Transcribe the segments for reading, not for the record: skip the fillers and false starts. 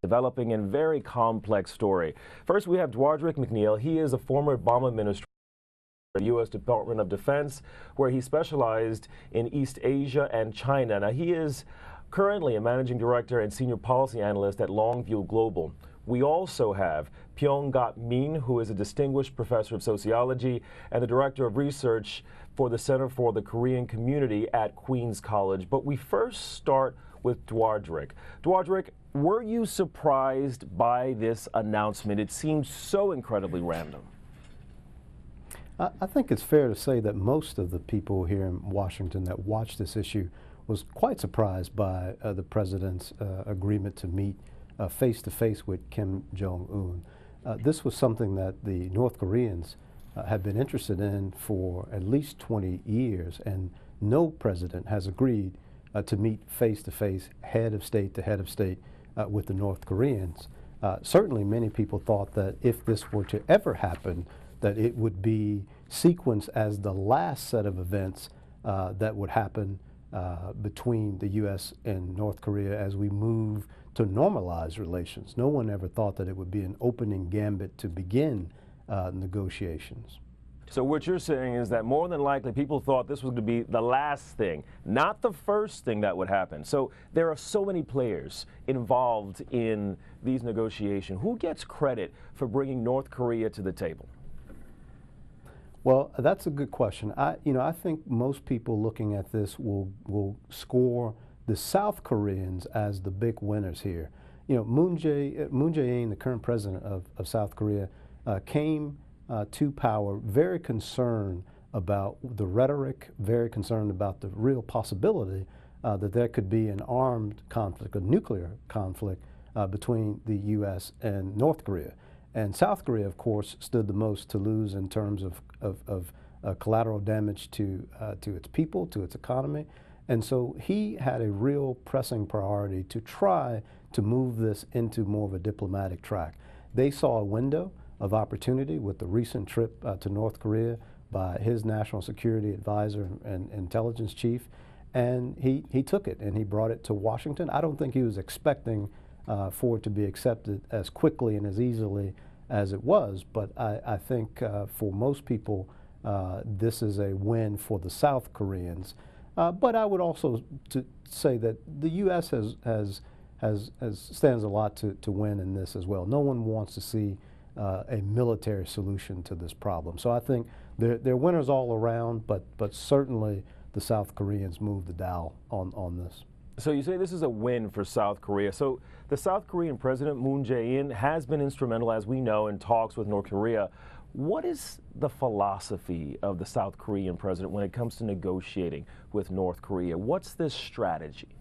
developing and very complex story. First, we have Dewardric McNeal. He is a former Obama administrator at the U.S. Department of Defense, where he specialized in East Asia and China. Now, he is currently a managing director and senior policy analyst at Longview Global. We also have Pyong Min, who is a distinguished professor of sociology and the director of research for the Center for the Korean Community at Queens College. But we first start with Dewardric. Dewardric, were you surprised by this announcement? It seems so incredibly random. I think it's fair to say that most of the people here in Washington that watched this issue was quite surprised by the president's agreement to meet face-to-face with Kim Jong-un. This was something that the North Koreans have been interested in for at least 20 years, and no president has agreed to meet face-to-face, head of state to head of state with the North Koreans. Certainly many people thought that if this were to ever happen, that it would be sequenced as the last set of events that would happen between the U.S. and North Korea as we move to normalize relations. No one ever thought that it would be an opening gambit to begin negotiations. So what you're saying is that more than likely people thought this was going to be the last thing, not the first thing that would happen. So there are so many players involved in these negotiations. Who gets credit for bringing North Korea to the table? Well, that's a good question. I think most people looking at this will score the South Koreans as the big winners here. Moon Jae-in, the current president of South Korea, came to power very concerned about the rhetoric, very concerned about the real possibility that there could be an armed conflict, a nuclear conflict between the U.S. and North Korea. And South Korea, of course, stood the most to lose in terms of collateral damage to its people, to its economy. And so he had a real pressing priority to try to move this into more of a diplomatic track. They saw a window of opportunity with the recent trip to North Korea by his national security advisor and intelligence chief, and he took it and he brought it to Washington. I don't think he was expecting for it to be accepted as quickly and as easily as it was, but I think for most people this is a win for the South Koreans. But I would also say that the U.S. stands a lot to win in this as well. No one wants to see a military solution to this problem. So I think they're winners all around, but certainly the South Koreans moved the dial on this. So you say this is a win for South Korea. So the South Korean president, Moon Jae-in, has been instrumental, as we know, in talks with North Korea. What is the philosophy of the South Korean president when it comes to negotiating with North Korea? What's this strategy?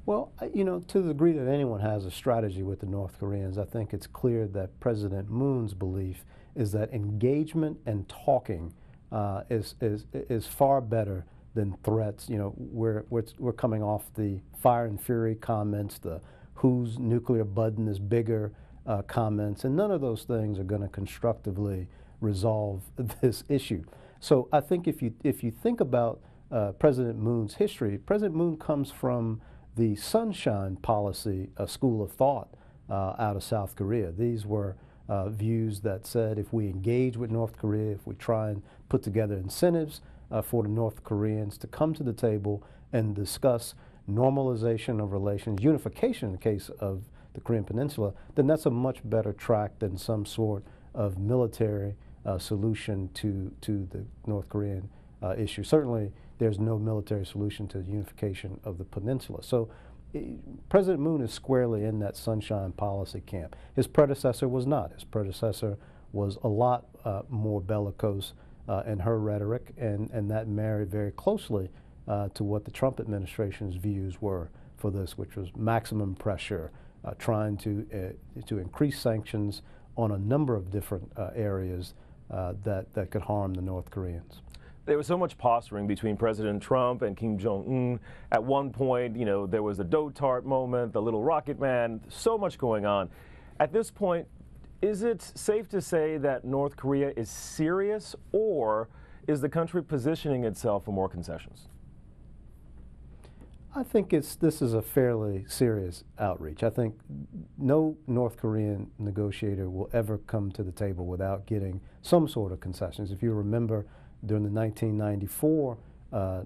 Well, to the degree that anyone has a strategy with the North Koreans, I think it's clear that President Moon's belief is that engagement and talking is far better than threats. We're coming off the fire and fury comments, the whose nuclear button is bigger comments, and none of those things are going to constructively resolve this issue. So I think if you think about President Moon's history, President Moon comes from the Sunshine Policy school of thought out of South Korea. These were views that said if we engage with North Korea, if we try and put together incentives for the North Koreans to come to the table and discuss normalization of relations, unification in the case of the Korean Peninsula, then that's a much better track than some sort of military solution to the North Korean issue. Certainly, there's no military solution to the unification of the peninsula. So President Moon is squarely in that Sunshine Policy camp. His predecessor was not. His predecessor was a lot more bellicose in her rhetoric, and that married very closely to what the Trump administration's views were for this, which was maximum pressure, trying to increase sanctions on a number of different areas that could harm the North Koreans. There was so much posturing between President Trump and Kim Jong-un. At one point, there was the dough tart moment, the little rocket man, so much going on. At this point, is it safe to say that North Korea is serious, or is the country positioning itself for more concessions? I think this is a fairly serious outreach. I think no North Korean negotiator will ever come to the table without getting some sort of concessions. If you remember, during the 1994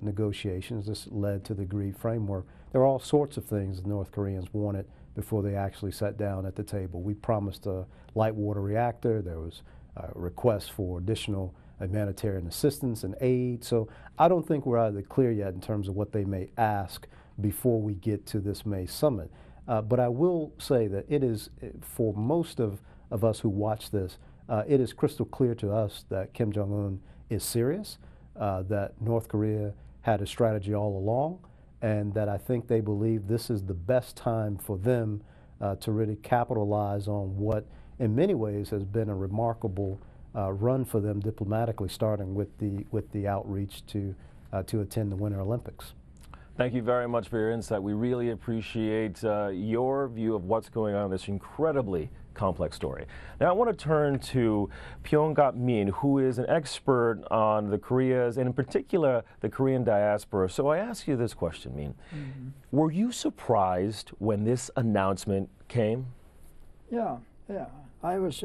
negotiations, this led to the agreed framework. There were all sorts of things the North Koreans wanted before they actually sat down at the table. We promised a light water reactor. There was requests for additional humanitarian assistance and aid. So I don't think we're out of the clear yet in terms of what they may ask before we get to this May summit. But I will say that it is, for most of us who watch this, it is crystal clear to us that Kim Jong-un is serious, that North Korea had a strategy all along, and that I think they believe this is the best time for them to really capitalize on what in many ways has been a remarkable run for them diplomatically, starting with the outreach to attend the Winter Olympics. Thank you very much for your insight. We really appreciate your view of what's going on in this incredibly complex story. Now I want to turn to Pyong Min, who is an expert on the Koreas, and in particular the Korean diaspora. So I ask you this question, Min. Were you surprised when this announcement came? Yeah. I was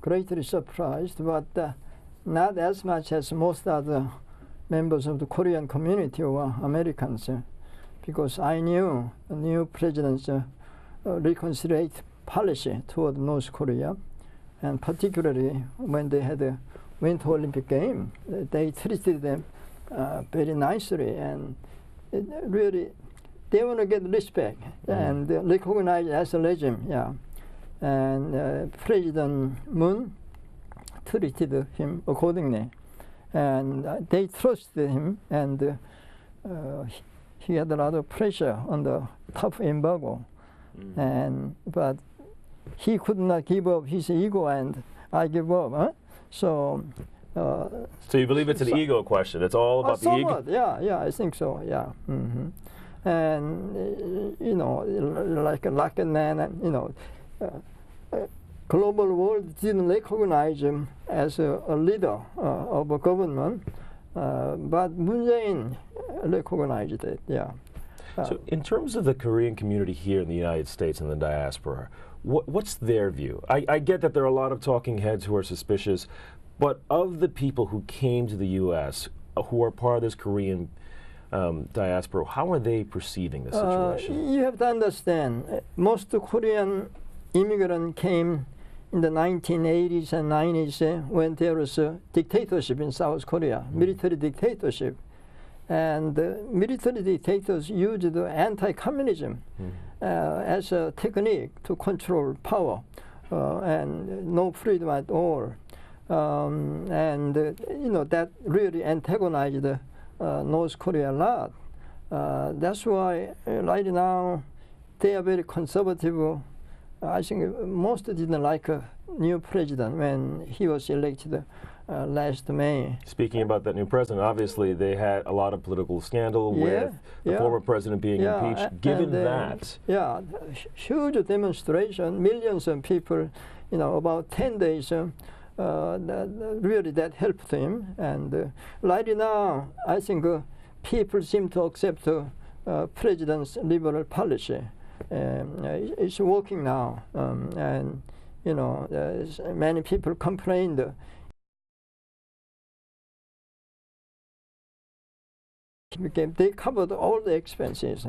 greatly surprised, but not as much as most other members of the Korean community or Americans, because I knew the new president's reconciliation policy toward North Korea, and particularly when they had a Winter Olympic game, they treated them very nicely, and really they want to get respect and recognized as a regime. Yeah. And President Moon treated him accordingly, and they trusted him, and he had a lot of pressure on the tough embargo, but he could not give up his ego, and I give up. Huh? So you believe it's an ego question? It's all about the ego? Yeah, I think so. Yeah. And you know, like a lucky man, you know. Global world didn't recognize him as a leader of a government, but Moon Jae-in recognized it. Yeah. So, in terms of the Korean community here in the United States and the diaspora, what's their view? I get that there are a lot of talking heads who are suspicious, but of the people who came to the U.S. who are part of this Korean diaspora, how are they perceiving the situation? You have to understand, most Korean immigrants came in the 1980s and 90s when there was a dictatorship in South Korea, military dictatorship. And military dictators used anti-communism as a technique to control power, and no freedom at all. And you know, that really antagonized North Korea a lot. That's why right now they are very conservative. I think most didn't like a new president when he was elected last May. Speaking about that new president, obviously they had a lot of political scandal with the former president being impeached. Given that, huge demonstration, millions of people, you know, about 10 days. Really, that helped him. And right now, I think people seem to accept president's liberal policy. It's working now, and you know, many people complained. They covered all the expenses.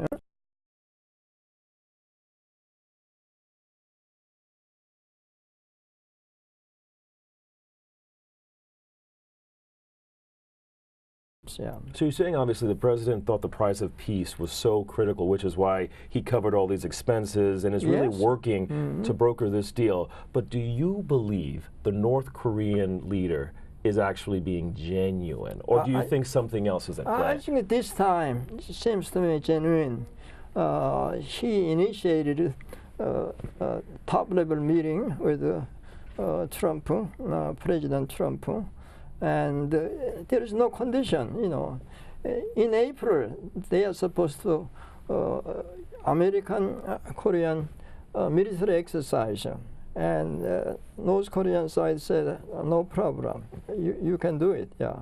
Yeah. So you're saying obviously the president thought the price of peace was so critical, which is why he covered all these expenses and is really working to broker this deal. But do you believe the North Korean leader is actually being genuine, or do you think something else is at play? I think at this time it seems to me genuine. He initiated a top-level meeting with Trump, President Trump. And there is no condition, you know. In April, they are supposed to American Korean military exercise And North Korean side said, no problem, you can do it. Yeah.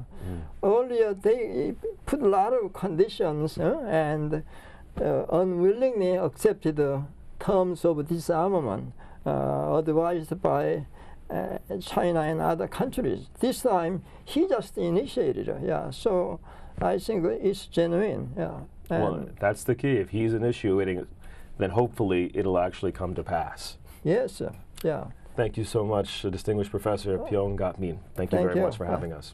Earlier they put a lot of conditions and unwillingly accepted the terms of disarmament advised by China and other countries. This time he just initiated it. Yeah. So I think it's genuine. Yeah. Well, that's the key. If he's initiating it, then hopefully it'll actually come to pass. Yes. Yeah. Thank you so much, Distinguished Professor Pyong Gat Min. Thank you very much for having us.